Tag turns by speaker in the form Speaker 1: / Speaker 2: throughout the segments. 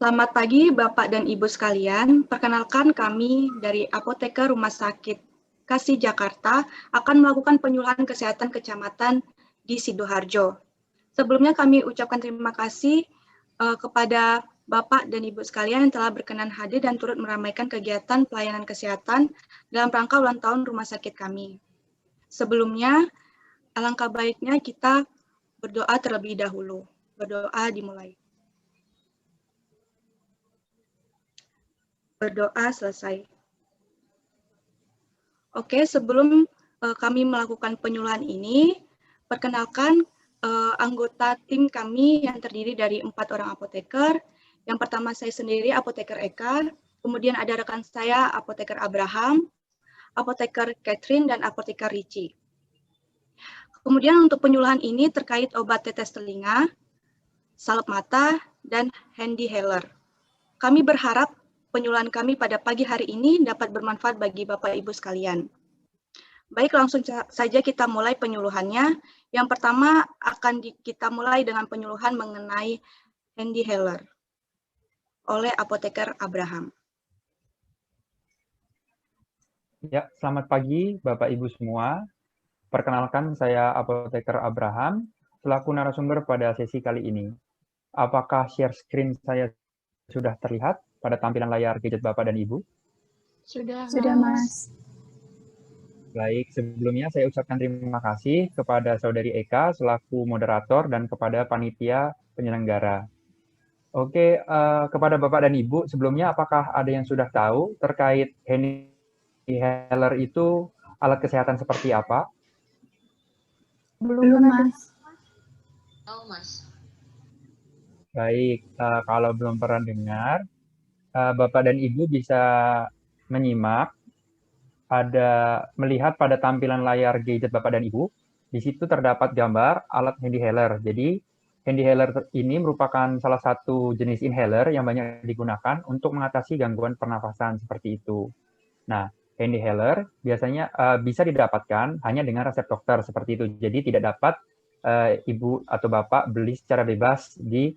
Speaker 1: Selamat pagi Bapak dan Ibu sekalian. Perkenalkan kami dari Apoteker Rumah Sakit Kasih Jakarta akan melakukan penyuluhan kesehatan kecamatan di Sidoarjo. Sebelumnya kami ucapkan terima kasih kepada Bapak dan Ibu sekalian yang telah berkenan hadir dan turut meramaikan kegiatan pelayanan kesehatan dalam rangka ulang tahun rumah sakit kami. Sebelumnya, alangkah baiknya kita berdoa terlebih dahulu. Berdoa dimulai. Berdoa selesai. Oke, sebelum kami melakukan penyuluhan ini, perkenalkan anggota tim kami yang terdiri dari 4 orang apoteker. Yang pertama saya sendiri, Apoteker Eka, kemudian ada rekan saya, Apoteker Abraham, Apoteker Catherine, dan Apoteker Richie. Kemudian untuk penyuluhan ini terkait obat tetes telinga, salep mata, dan handy healer. Kami berharap penyuluhan kami pada pagi hari ini dapat bermanfaat bagi Bapak Ibu sekalian. Baik, langsung saja kita mulai penyuluhannya. Yang pertama akan kita mulai dengan penyuluhan mengenai handy healer oleh Apoteker Abraham.
Speaker 2: Ya, selamat pagi Bapak Ibu semua. Perkenalkan saya Apoteker Abraham selaku narasumber pada sesi kali ini. Apakah share screen saya sudah terlihat pada tampilan layar gadget Bapak dan Ibu?
Speaker 3: Sudah,
Speaker 4: Mas.
Speaker 2: Baik, sebelumnya saya ucapkan terima kasih kepada Saudari Eka selaku moderator dan kepada panitia penyelenggara. Oke, kepada Bapak dan Ibu, sebelumnya apakah ada yang sudah tahu terkait handy healer itu alat kesehatan seperti apa?
Speaker 4: Belum, Mas.
Speaker 3: tahu Mas.
Speaker 2: Baik, kalau belum pernah dengar, Bapak dan Ibu bisa menyimak, melihat pada tampilan layar gadget Bapak dan Ibu, di situ terdapat gambar alat handy healer. Jadi, handy healer ini merupakan salah satu jenis inhaler yang banyak digunakan untuk mengatasi gangguan pernafasan seperti itu. Nah, handy healer biasanya bisa didapatkan hanya dengan resep dokter seperti itu. Jadi tidak dapat Ibu atau Bapak beli secara bebas di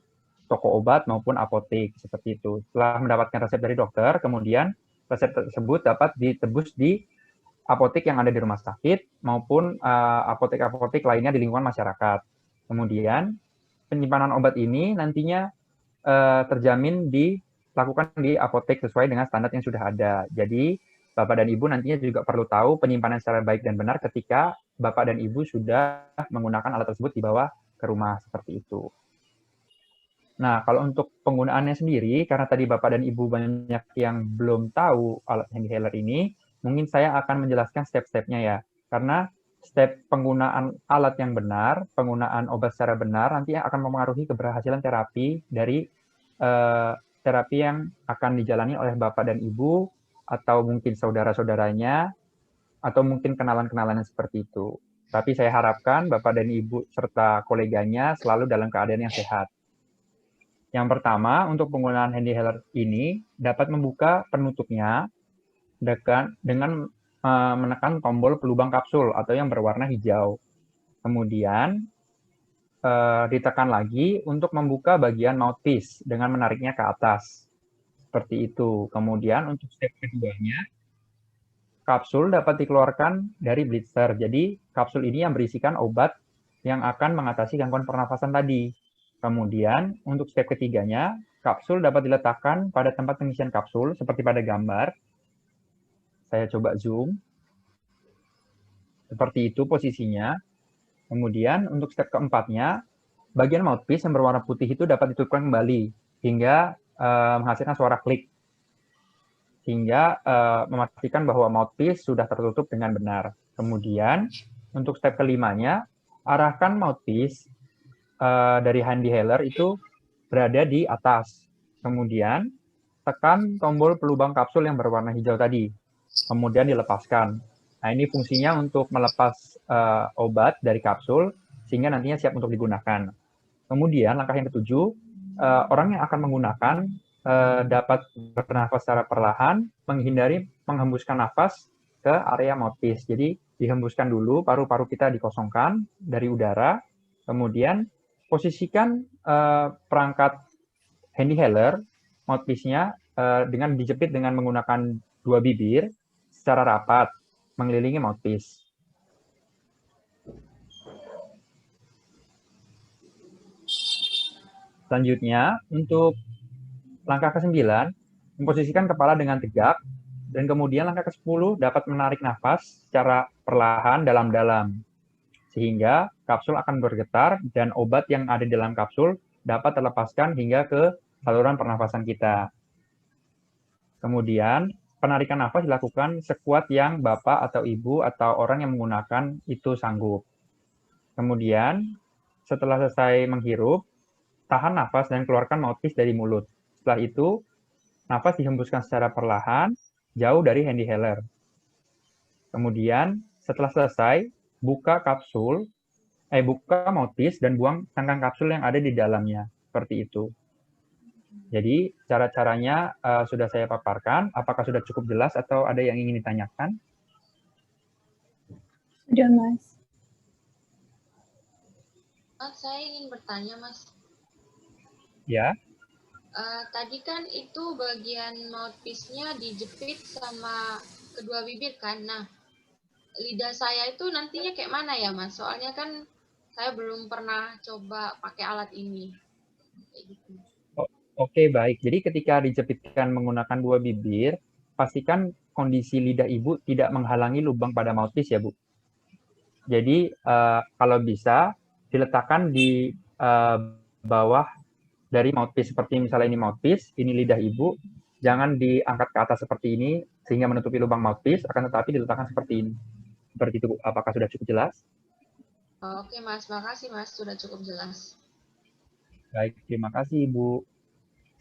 Speaker 2: toko obat maupun apotek seperti itu. Setelah mendapatkan resep dari dokter, kemudian resep tersebut dapat ditebus di apotek yang ada di rumah sakit maupun apotek-apotek lainnya di lingkungan masyarakat. Kemudian penyimpanan obat ini nantinya terjamin dilakukan di apotek sesuai dengan standar yang sudah ada. Jadi Bapak dan Ibu nantinya juga perlu tahu penyimpanan secara baik dan benar ketika Bapak dan Ibu sudah menggunakan alat tersebut dibawa ke rumah seperti itu. Nah, kalau untuk penggunaannya sendiri, karena tadi Bapak dan Ibu banyak yang belum tahu alat handy healer ini, mungkin saya akan menjelaskan step-stepnya ya. Karena step penggunaan alat yang benar, penggunaan obat secara benar, nanti akan mempengaruhi keberhasilan terapi dari terapi yang akan dijalani oleh Bapak dan Ibu, atau mungkin saudara-saudaranya, atau mungkin kenalan-kenalannya seperti itu. Tapi saya harapkan Bapak dan Ibu serta koleganya selalu dalam keadaan yang sehat. Yang pertama, untuk penggunaan handy healer ini dapat membuka penutupnya dengan menekan tombol pelubang kapsul atau yang berwarna hijau. Kemudian ditekan lagi untuk membuka bagian mouthpiece dengan menariknya ke atas. Seperti itu. Kemudian untuk step keduanya, kapsul dapat dikeluarkan dari blister. Jadi kapsul ini yang berisikan obat yang akan mengatasi gangguan pernafasan tadi. Kemudian untuk step ketiganya, kapsul dapat diletakkan pada tempat pengisian kapsul seperti pada gambar. Saya coba zoom. Seperti itu posisinya. Kemudian untuk step keempatnya, bagian mouthpiece yang berwarna putih itu dapat ditutupkan kembali hingga menghasilkan suara klik. Hingga memastikan bahwa mouthpiece sudah tertutup dengan benar. Kemudian untuk step kelimanya, arahkan mouthpiece dari handy healer itu berada di atas. Kemudian tekan tombol pelubang kapsul yang berwarna hijau tadi. Kemudian dilepaskan. Nah, ini fungsinya untuk melepas obat dari kapsul sehingga nantinya siap untuk digunakan. Kemudian langkah yang ketujuh, orang yang akan menggunakan dapat bernafas secara perlahan, menghindari menghembuskan nafas ke area mouthpiece. Jadi dihembuskan dulu, paru-paru kita dikosongkan dari udara, kemudian posisikan perangkat handy healer mouthpiece-nya dengan dijepit dengan menggunakan 2 bibir secara rapat mengelilingi mouthpiece. Selanjutnya, untuk langkah ke-9, memposisikan kepala dengan tegak, dan kemudian langkah ke-10 dapat menarik nafas secara perlahan dalam-dalam, sehingga kapsul akan bergetar dan obat yang ada di dalam kapsul dapat terlepaskan hingga ke saluran pernafasan kita. Kemudian, penarikan nafas dilakukan sekuat yang Bapak atau Ibu atau orang yang menggunakan itu sanggup. Kemudian, setelah selesai menghirup, tahan nafas dan keluarkan mouthpiece dari mulut. Setelah itu, nafas dihembuskan secara perlahan, jauh dari hand inhaler. Kemudian, setelah selesai, buka mouthpiece dan buang cangkang kapsul yang ada di dalamnya. Seperti itu. Jadi, cara-caranya sudah saya paparkan. Apakah sudah cukup jelas atau ada yang ingin ditanyakan?
Speaker 4: Sudah, Mas.
Speaker 3: Saya ingin bertanya, Mas.
Speaker 2: Ya.
Speaker 3: Tadi kan itu bagian mouthpiece-nya dijepit sama kedua bibir kan. Nah, lidah saya itu nantinya kayak mana ya, Mas? Soalnya kan saya belum pernah coba pakai alat ini. Kayak gitu.
Speaker 2: Oke, baik. Jadi ketika dijepitkan menggunakan 2 bibir, pastikan kondisi lidah Ibu tidak menghalangi lubang pada mouthpiece ya, Bu. Jadi kalau bisa diletakkan di bawah dari mouthpiece, seperti misalnya ini mouthpiece, ini lidah Ibu, jangan diangkat ke atas seperti ini sehingga menutupi lubang mouthpiece, akan tetapi diletakkan seperti ini. Seperti itu, Bu. Apakah sudah cukup jelas?
Speaker 3: Oke, Mas. Makasih, Mas. Sudah cukup jelas.
Speaker 2: Baik, terima kasih, Ibu.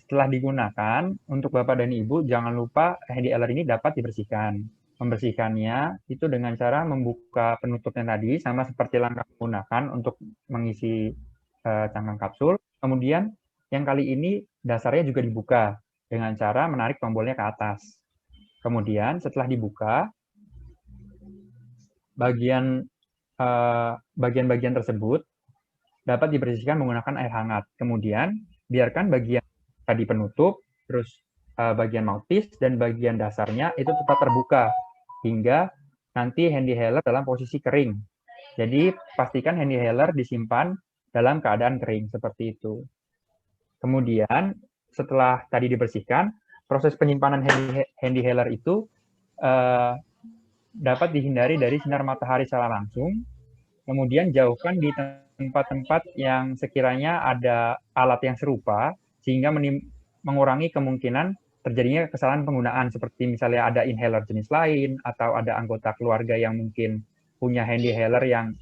Speaker 2: Setelah digunakan, untuk Bapak dan Ibu, jangan lupa hand inhaler ini dapat dibersihkan. Membersihkannya itu dengan cara membuka penutupnya tadi, sama seperti langkah menggunakan untuk mengisi cangkang kapsul. Kemudian yang kali ini dasarnya juga dibuka dengan cara menarik tombolnya ke atas. Kemudian setelah dibuka, bagian-bagian tersebut dapat dibersihkan menggunakan air hangat. Kemudian biarkan bagian tadi penutup, terus bagian mouthpiece dan bagian dasarnya itu tetap terbuka hingga nanti hand inhaler dalam posisi kering. Jadi pastikan hand inhaler disimpan dalam keadaan kering seperti itu. Kemudian setelah tadi dibersihkan, proses penyimpanan hand inhaler itu dapat dihindari dari sinar matahari secara langsung. Kemudian jauhkan di tempat-tempat yang sekiranya ada alat yang serupa, sehingga mengurangi kemungkinan terjadinya kesalahan penggunaan, seperti misalnya ada inhaler jenis lain, atau ada anggota keluarga yang mungkin punya hand inhaler yang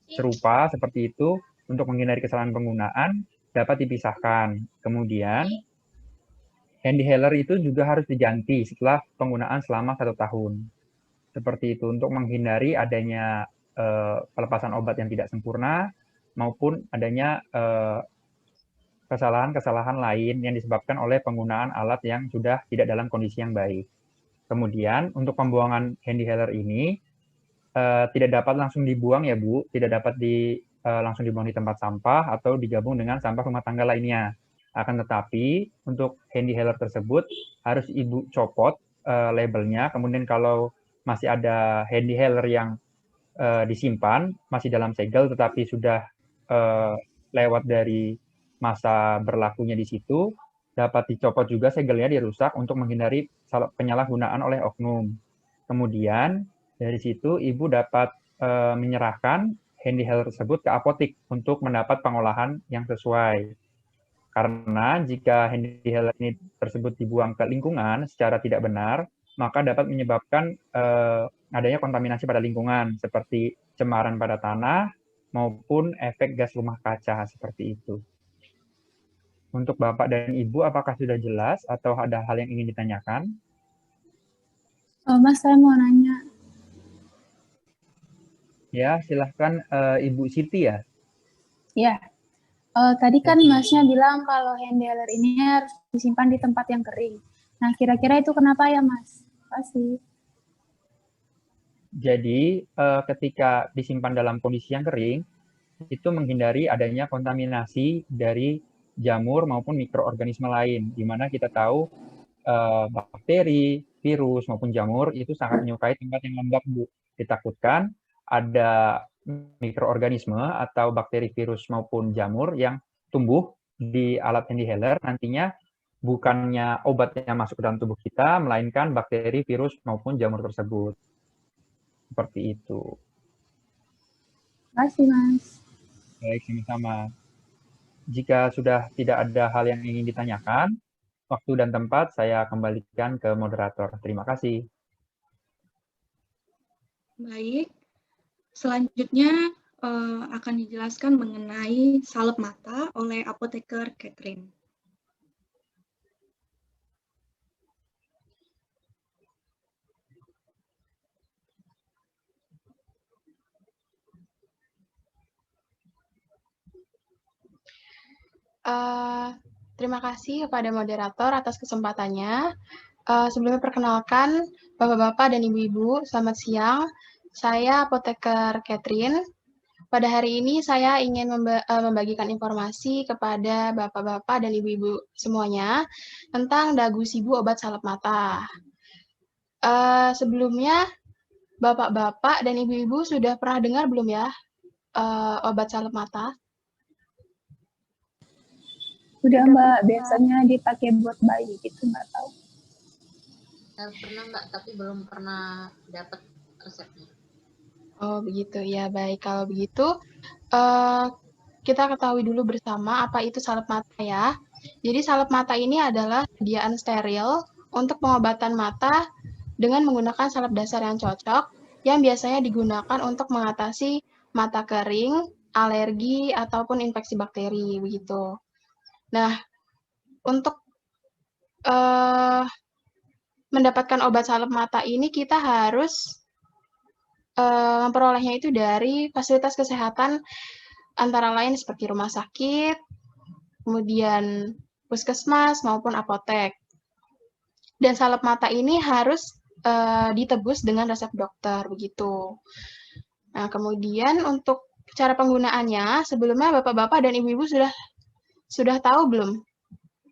Speaker 2: serupa seperti itu. Untuk menghindari kesalahan penggunaan, dapat dipisahkan. Kemudian, hand inhaler itu juga harus diganti setelah penggunaan selama 1 tahun. Seperti itu, untuk menghindari adanya pelepasan obat yang tidak sempurna, maupun adanya kesalahan-kesalahan lain yang disebabkan oleh penggunaan alat yang sudah tidak dalam kondisi yang baik. Kemudian, untuk pembuangan hand inhaler ini, tidak dapat langsung dibuang ya, Bu. Tidak dapat langsung dibuang di tempat sampah atau digabung dengan sampah rumah tangga lainnya. Akan tetapi, untuk hand inhaler tersebut harus Ibu copot labelnya, kemudian kalau masih ada hand inhaler yang disimpan, masih dalam segel tetapi sudah lewat dari masa berlakunya di situ, dapat dicopot juga segelnya, dirusak untuk menghindari penyalahgunaan oleh oknum. Kemudian dari situ Ibu dapat menyerahkan hand inhaler tersebut ke apotik untuk mendapat pengolahan yang sesuai. Karena jika hand inhaler ini tersebut dibuang ke lingkungan secara tidak benar, maka dapat menyebabkan adanya kontaminasi pada lingkungan, seperti cemaran pada tanah maupun efek gas rumah kaca, seperti itu. Untuk Bapak dan Ibu, apakah sudah jelas atau ada hal yang ingin ditanyakan?
Speaker 4: Mas, saya mau nanya.
Speaker 2: Ya, silahkan Ibu Siti ya.
Speaker 4: Ya, tadi kan Masnya bilang kalau hand inhaler ini harus disimpan di tempat yang kering. Nah, kira-kira itu kenapa ya, Mas? Pasti.
Speaker 2: Jadi, ketika disimpan dalam kondisi yang kering, itu menghindari adanya kontaminasi dari jamur maupun mikroorganisme lain, di mana kita tahu bakteri, virus maupun jamur itu sangat menyukai tempat yang lembab, Bu. Ditakutkan ada mikroorganisme atau bakteri, virus maupun jamur yang tumbuh di alat HandyHealer, nantinya bukannya obatnya masuk ke dalam tubuh kita, melainkan bakteri, virus maupun jamur tersebut. Seperti itu.
Speaker 4: Terima kasih, Mas.
Speaker 2: Baik, sama-sama. Jika sudah tidak ada hal yang ingin ditanyakan, waktu dan tempat saya kembalikan ke moderator. Terima kasih.
Speaker 1: Baik, selanjutnya akan dijelaskan mengenai salep mata oleh apoteker Catherine.
Speaker 5: Terima kasih kepada moderator atas kesempatannya. Sebelumnya perkenalkan Bapak-Bapak dan Ibu-Ibu, selamat siang. Saya apoteker Catherine. Pada hari ini saya ingin membagikan informasi kepada Bapak-Bapak dan Ibu-Ibu semuanya tentang dagu sibu obat salep mata. Sebelumnya Bapak-Bapak dan Ibu-Ibu sudah pernah dengar belum ya obat salep mata?
Speaker 4: Udah Mbak, biasanya dipakai buat bayi gitu, nggak tahu.
Speaker 3: Pernah Mbak, tapi belum pernah dapat resepnya.
Speaker 5: Oh begitu, ya baik. Kalau begitu, kita ketahui dulu bersama apa itu salep mata ya. Jadi salep mata ini adalah sediaan steril untuk pengobatan mata dengan menggunakan salep dasar yang cocok, yang biasanya digunakan untuk mengatasi mata kering, alergi, ataupun infeksi bakteri, begitu. Nah, untuk mendapatkan obat salep mata ini kita harus memperolehnya itu dari fasilitas kesehatan antara lain seperti rumah sakit, kemudian puskesmas maupun apotek. Dan salep mata ini harus ditebus dengan resep dokter, begitu. Nah, kemudian untuk cara penggunaannya, sebelumnya Bapak-Bapak dan Ibu-Ibu sudah tahu belum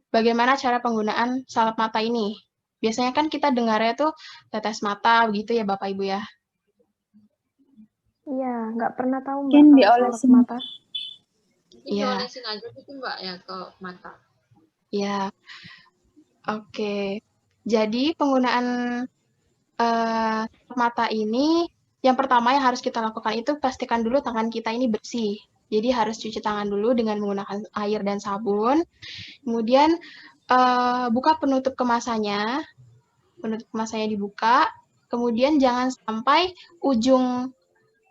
Speaker 5: bagaimana cara penggunaan salep mata ini? Biasanya kan kita dengarnya tuh tetes mata, begitu ya Bapak Ibu ya?
Speaker 6: Iya, nggak pernah tahu Mbak
Speaker 4: Mungkin
Speaker 6: kalau
Speaker 4: diolesin
Speaker 6: salep mata.
Speaker 3: Iya.
Speaker 5: Iya.
Speaker 3: Diolesin aja gitu Mbak ya ke mata.
Speaker 5: Ya, oke. Jadi penggunaan mata ini, yang pertama yang harus kita lakukan itu pastikan dulu tangan kita ini bersih. Jadi harus cuci tangan dulu dengan menggunakan air dan sabun. Kemudian buka penutup kemasannya. Penutup kemasannya dibuka. Kemudian jangan sampai ujung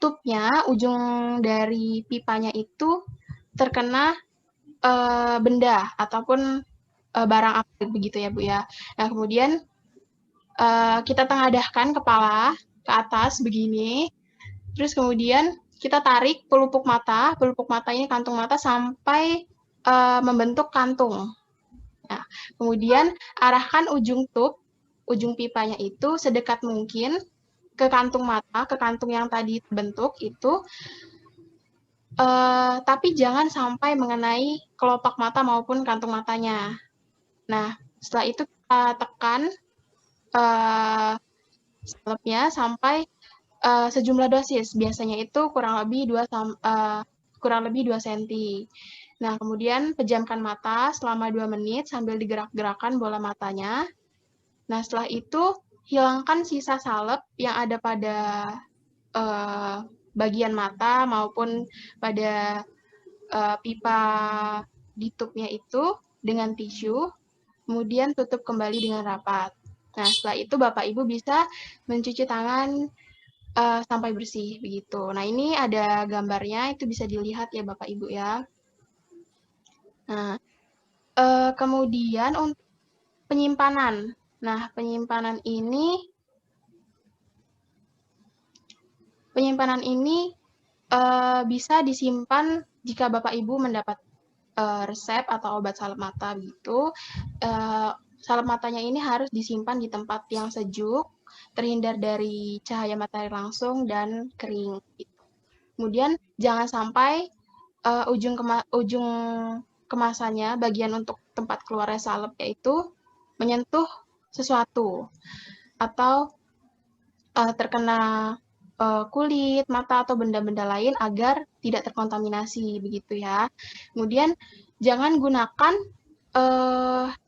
Speaker 5: tubnya, ujung dari pipanya itu terkena benda ataupun barang apa begitu ya Bu ya. Nah kemudian kita tengadahkan kepala ke atas begini, terus kemudian kita tarik pelupuk mata ini kantung mata sampai membentuk kantung. Nah, kemudian arahkan ujung tub, ujung pipanya itu sedekat mungkin ke kantung mata, ke kantung yang tadi terbentuk itu, tapi jangan sampai mengenai kelopak mata maupun kantung matanya. Nah, setelah itu kita tekan salepnya sampai sejumlah dosis. Biasanya itu kurang lebih 2 cm. Nah, kemudian pejamkan mata selama 2 menit sambil digerak-gerakan bola matanya. Nah, setelah itu hilangkan sisa salep yang ada pada bagian mata maupun pada pipa di tubnya itu dengan tisu, kemudian tutup kembali dengan rapat. Nah, setelah itu Bapak Ibu bisa mencuci tangan sampai bersih, begitu. Nah, ini ada gambarnya, itu bisa dilihat ya Bapak Ibu ya. Nah, kemudian untuk penyimpanan. Nah, penyimpanan ini bisa disimpan jika Bapak Ibu mendapat resep atau obat salep mata begitu. Salep matanya ini harus disimpan di tempat yang sejuk, terhindar dari cahaya matahari langsung dan kering. Kemudian jangan sampai ujung kemasannya, bagian untuk tempat keluarnya salep, yaitu menyentuh sesuatu atau terkena kulit, mata, atau benda-benda lain agar tidak terkontaminasi, begitu ya. Kemudian jangan gunakan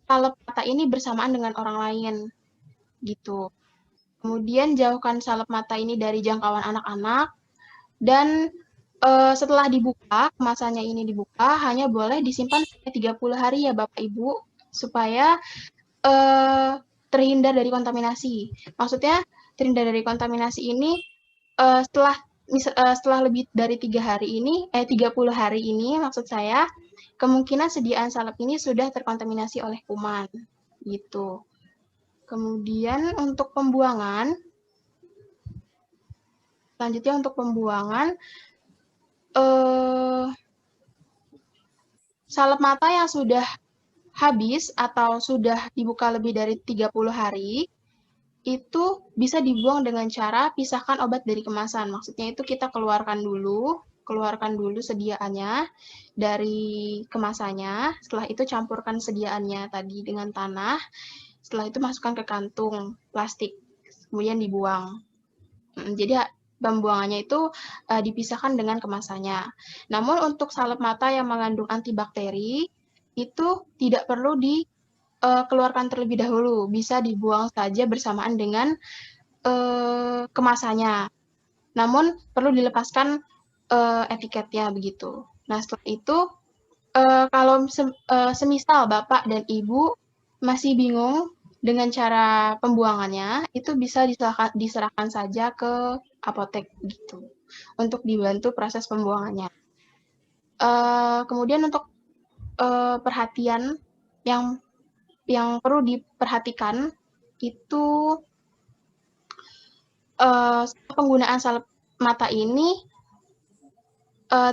Speaker 5: salep mata ini bersamaan dengan orang lain, gitu. Kemudian jauhkan salep mata ini dari jangkauan anak-anak, dan setelah dibuka, kemasannya ini dibuka, hanya boleh disimpan sampai 30 hari ya Bapak Ibu, supaya terhindar dari kontaminasi. Maksudnya terhindar dari kontaminasi ini setelah lebih dari 30 hari ini maksud saya, kemungkinan sediaan salep ini sudah terkontaminasi oleh kuman, gitu. Kemudian untuk pembuangan, selanjutnya untuk pembuangan, salep mata yang sudah habis atau sudah dibuka lebih dari 30 hari, itu bisa dibuang dengan cara pisahkan obat dari kemasan. Maksudnya itu kita keluarkan dulu sediaannya dari kemasannya, setelah itu campurkan sediaannya tadi dengan tanah, setelah itu masukkan ke kantung plastik, kemudian dibuang. Jadi pembuangannya itu dipisahkan dengan kemasannya. Namun untuk salep mata yang mengandung antibakteri, itu tidak perlu dikeluarkan terlebih dahulu, bisa dibuang saja bersamaan dengan kemasannya. Namun perlu dilepaskan etiketnya begitu. Nah setelah itu kalau semisal Bapak dan Ibu masih bingung dengan cara pembuangannya, itu bisa diserahkan saja ke apotek gitu untuk dibantu proses pembuangannya. Kemudian untuk perhatian yang perlu diperhatikan itu penggunaan salep mata ini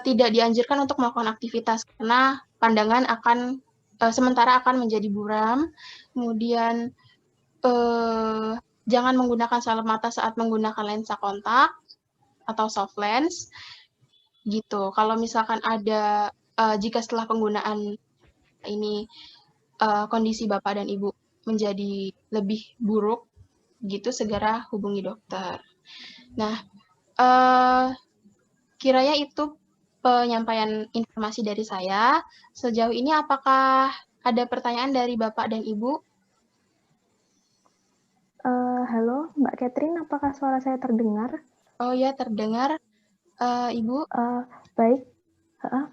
Speaker 5: tidak dianjurkan untuk melakukan aktivitas karena pandangan akan sementara akan menjadi buram. Kemudian jangan menggunakan salep mata saat menggunakan lensa kontak atau soft lens gitu. Kalau misalkan ada jika setelah penggunaan ini kondisi Bapak dan Ibu menjadi lebih buruk gitu, segera hubungi dokter. Nah, kiranya itu penyampaian informasi dari saya. Sejauh ini apakah ada pertanyaan dari Bapak dan Ibu?
Speaker 6: Halo, Mbak Catherine, apakah suara saya terdengar?
Speaker 5: Oh ya, terdengar. Ibu?
Speaker 6: Baik,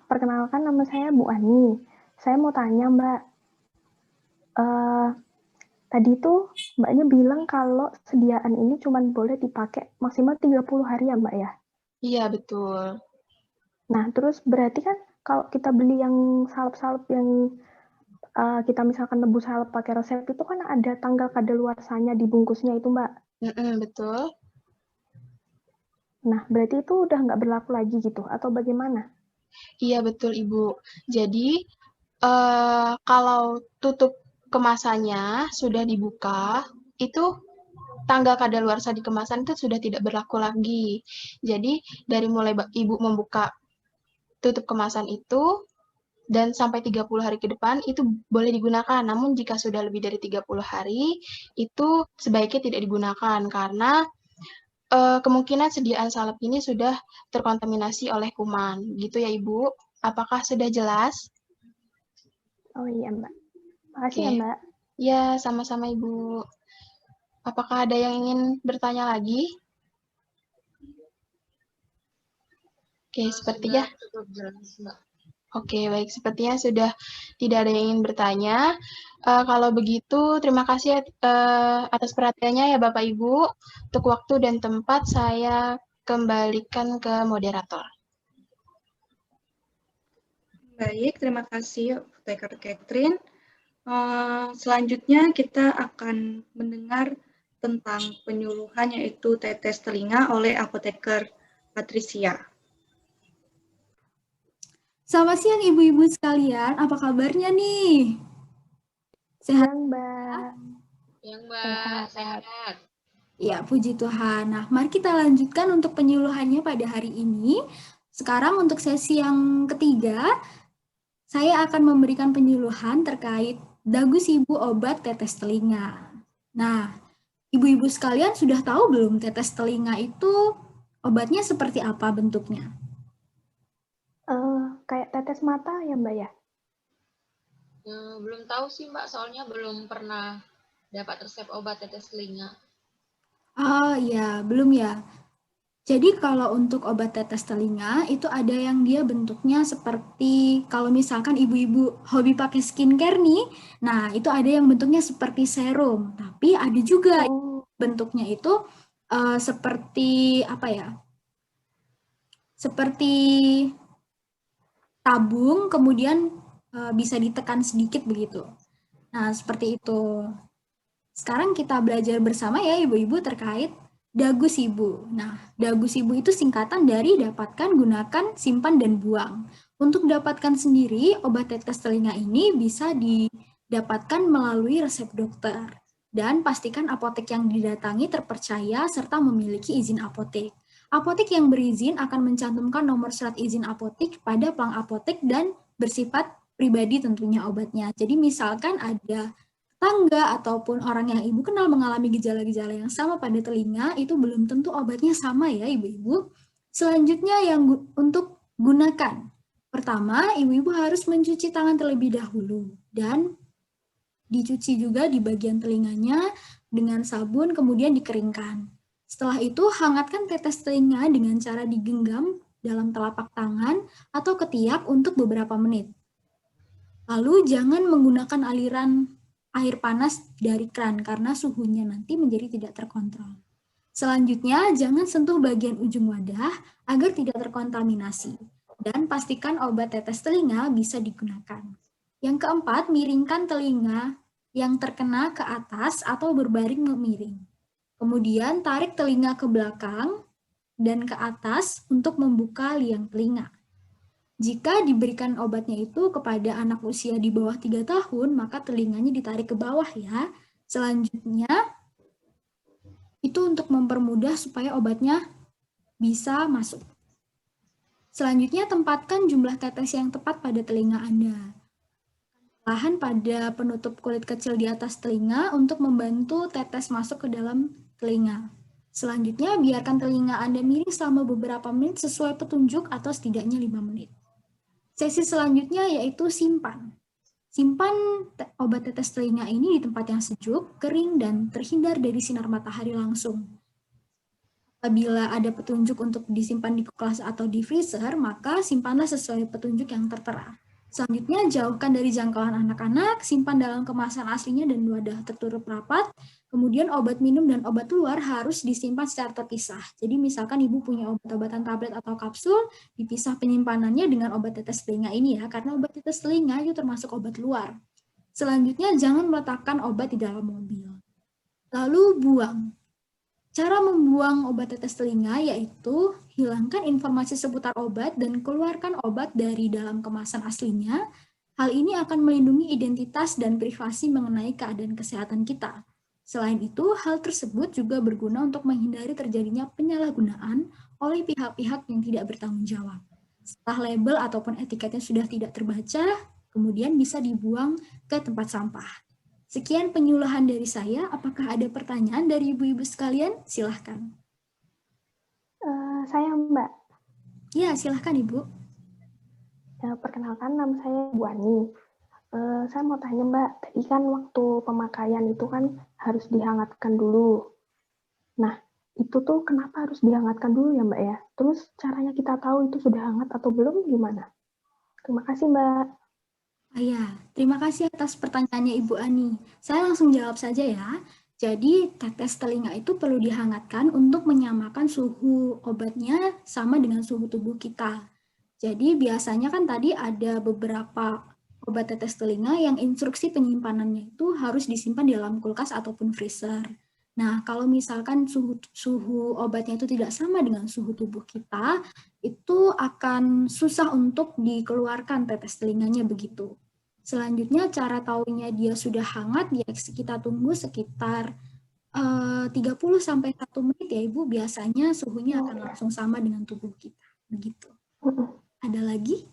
Speaker 6: perkenalkan nama saya Bu Ani. Saya mau tanya Mbak, tadi tuh Mbaknya bilang kalau sediaan ini cuma boleh dipakai maksimal 30 hari ya Mbak ya?
Speaker 5: Iya, betul.
Speaker 6: Nah, terus berarti kan kalau kita beli yang salep-salep yang kita misalkan nebus salep pakai resep itu kan ada tanggal kadaluarsanya di bungkusnya itu Mbak?
Speaker 5: Betul.
Speaker 6: Nah, berarti itu udah nggak berlaku lagi gitu, atau bagaimana?
Speaker 5: Iya, betul Ibu. Jadi, kalau tutup kemasannya sudah dibuka, itu tanggal kadaluarsa di kemasan itu sudah tidak berlaku lagi. Jadi, dari mulai Ibu membuka tutup kemasan itu, dan sampai 30 hari ke depan, itu boleh digunakan. Namun, jika sudah lebih dari 30 hari, itu sebaiknya tidak digunakan, karena kemungkinan sediaan salep ini sudah terkontaminasi oleh kuman. Gitu ya, Ibu? Apakah sudah jelas?
Speaker 6: Oh iya, Mbak. Makasih ya, Mbak.
Speaker 5: Ya, sama-sama, Ibu. Apakah ada yang ingin bertanya lagi? Oke, sepertinya. Oke, baik. Sepertinya sudah tidak ada yang ingin bertanya. Kalau begitu, terima kasih atas perhatiannya ya Bapak Ibu. Untuk waktu dan tempat, saya kembalikan ke moderator.
Speaker 1: Baik, terima kasih Apoteker Catherine. Selanjutnya kita akan mendengar tentang penyuluhan yaitu tetes telinga oleh Apoteker Patricia.
Speaker 7: Selamat siang ibu-ibu sekalian, apa kabarnya nih? Sehat,
Speaker 6: Mbak?
Speaker 3: Yang Mbak, sehat.
Speaker 7: Ya, puji Tuhan. Nah, mari kita lanjutkan untuk penyuluhannya pada hari ini. Sekarang untuk sesi yang ketiga, saya akan memberikan penyuluhan terkait dagu sibu obat tetes telinga. Nah, ibu-ibu sekalian sudah tahu belum tetes telinga itu obatnya seperti apa bentuknya?
Speaker 6: Kayak tetes mata ya Mbak ya?
Speaker 3: Belum tahu sih Mbak, soalnya belum pernah dapat resep obat tetes telinga.
Speaker 7: Oh iya, belum ya. Jadi kalau untuk obat tetes telinga itu ada yang dia bentuknya seperti kalau misalkan ibu-ibu hobi pakai skincare nih, nah itu ada yang bentuknya seperti serum, tapi ada juga bentuknya itu seperti apa ya? Seperti tabung kemudian bisa ditekan sedikit begitu. Nah, seperti itu. Sekarang kita belajar bersama ya ibu-ibu terkait dagu sibu. Nah, dagu sibu itu singkatan dari dapatkan, gunakan, simpan, dan buang. Untuk dapatkan sendiri, obat tetes telinga ini bisa didapatkan melalui resep dokter. Dan pastikan apotek yang didatangi terpercaya serta memiliki izin apotek. Apotek yang berizin akan mencantumkan nomor surat izin apotek pada plang apotek dan bersifat pribadi tentunya obatnya. Jadi misalkan ada tetangga ataupun orang yang ibu kenal mengalami gejala-gejala yang sama pada telinga, itu belum tentu obatnya sama ya ibu-ibu. Selanjutnya yang untuk gunakan. Pertama, ibu-ibu harus mencuci tangan terlebih dahulu dan dicuci juga di bagian telinganya dengan sabun kemudian dikeringkan. Setelah itu, hangatkan tetes telinga dengan cara digenggam dalam telapak tangan atau ketiak untuk beberapa menit. Lalu jangan menggunakan aliran air panas dari kran karena suhunya nanti menjadi tidak terkontrol. Selanjutnya, jangan sentuh bagian ujung wadah agar tidak terkontaminasi. Dan pastikan obat tetes telinga bisa digunakan. Yang keempat, miringkan telinga yang terkena ke atas atau berbaring memiring. Kemudian tarik telinga ke belakang dan ke atas untuk membuka liang telinga. Jika diberikan obatnya itu kepada anak usia di bawah 3 tahun, maka telinganya ditarik ke bawah ya. Selanjutnya, itu untuk mempermudah supaya obatnya bisa masuk. Selanjutnya, tempatkan jumlah tetes yang tepat pada telinga Anda. Lahan pada penutup kulit kecil di atas telinga untuk membantu tetes masuk ke dalam telinga. Selanjutnya, biarkan telinga Anda miring selama beberapa menit sesuai petunjuk atau setidaknya 5 menit. Sesi selanjutnya yaitu simpan. Simpan obat tetes telinga ini di tempat yang sejuk, kering, dan terhindar dari sinar matahari langsung. Apabila ada petunjuk untuk disimpan di kulkas atau di freezer, maka simpanlah sesuai petunjuk yang tertera. Selanjutnya, jauhkan dari jangkauan anak-anak, simpan dalam kemasan aslinya dan wadah tertutup rapat. Kemudian obat minum dan obat luar harus disimpan secara terpisah. Jadi misalkan ibu punya obat-obatan tablet atau kapsul, dipisah penyimpanannya dengan obat tetes telinga ini ya, karena obat tetes telinga itu termasuk obat luar. Selanjutnya, jangan meletakkan obat di dalam mobil. Lalu buang. Cara membuang obat tetes telinga yaitu hilangkan informasi seputar obat dan keluarkan obat dari dalam kemasan aslinya. Hal ini akan melindungi identitas dan privasi mengenai keadaan kesehatan kita. Selain itu, hal tersebut juga berguna untuk menghindari terjadinya penyalahgunaan oleh pihak-pihak yang tidak bertanggung jawab. Setelah label ataupun etiketnya sudah tidak terbaca, kemudian bisa dibuang ke tempat sampah. Sekian penyuluhan dari saya. Apakah ada pertanyaan dari ibu-ibu sekalian? Silahkan.
Speaker 6: Saya Mbak.
Speaker 7: Ya, silahkan Ibu.
Speaker 6: Perkenalkan, nama saya Bu Ani. Saya mau tanya Mbak, tadi kan waktu pemakaian itu kan harus dihangatkan dulu. Nah, itu tuh kenapa harus dihangatkan dulu ya Mbak ya? Terus caranya kita tahu itu sudah hangat atau belum gimana? Terima kasih Mbak.
Speaker 7: Ya, terima kasih atas pertanyaannya Ibu Ani. Saya langsung jawab saja ya. Jadi, tetes telinga itu perlu dihangatkan untuk menyamakan suhu obatnya sama dengan suhu tubuh kita. Jadi, biasanya kan tadi ada beberapa obat tetes telinga yang instruksi penyimpanannya itu harus disimpan di dalam kulkas ataupun freezer. Nah, kalau misalkan suhu obatnya itu tidak sama dengan suhu tubuh kita, itu akan susah untuk dikeluarkan tetes telinganya begitu. Selanjutnya, cara tahunya dia sudah hangat, ya kita tunggu sekitar 30-1 menit ya Ibu, biasanya suhunya akan langsung sama dengan tubuh kita. Begitu. Ada lagi?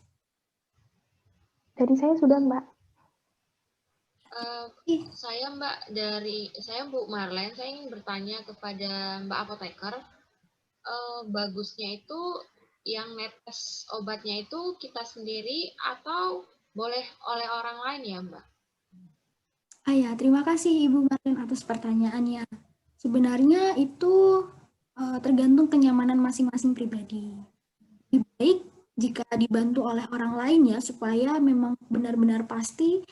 Speaker 6: Dari saya sudah, Mbak.
Speaker 3: Saya Bu Marlen, saya ingin bertanya kepada Mbak Apoteker, bagusnya itu yang netes obatnya itu kita sendiri atau boleh oleh orang lain ya, Mbak?
Speaker 7: Ya, terima kasih Ibu Marlen atas pertanyaannya. Sebenarnya itu tergantung kenyamanan masing-masing pribadi. Lebih baik jika dibantu oleh orang lain ya, supaya memang benar-benar pasti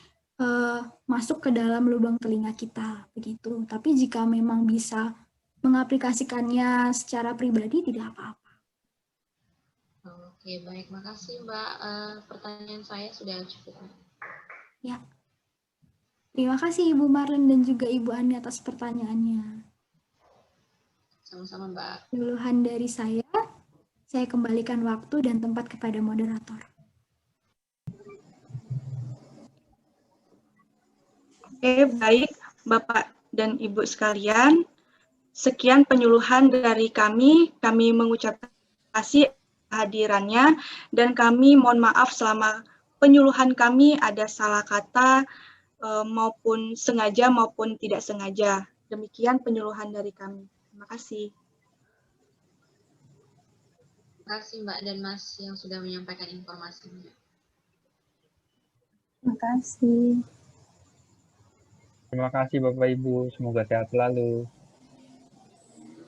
Speaker 7: masuk ke dalam lubang telinga kita, begitu. Tapi jika memang bisa mengaplikasikannya secara pribadi, tidak apa-apa.
Speaker 3: Oke, baik. Makasih, Mbak. Pertanyaan saya sudah cukup.
Speaker 7: Ya. Terima kasih Ibu Marlen dan juga Ibu Ani atas pertanyaannya.
Speaker 3: Sama-sama, Mbak.
Speaker 7: Keluhan dari saya kembalikan waktu dan tempat kepada moderator.
Speaker 1: Oke, baik Bapak dan Ibu sekalian. Sekian penyuluhan dari kami. Kami mengucapkan terima kasih kehadirannya dan kami mohon maaf selama penyuluhan kami ada salah kata maupun sengaja maupun tidak sengaja. Demikian penyuluhan dari kami. Terima kasih.
Speaker 3: Terima kasih Mbak dan Mas yang sudah menyampaikan informasinya.
Speaker 4: Terima kasih.
Speaker 2: Terima kasih Bapak Ibu, semoga sehat selalu.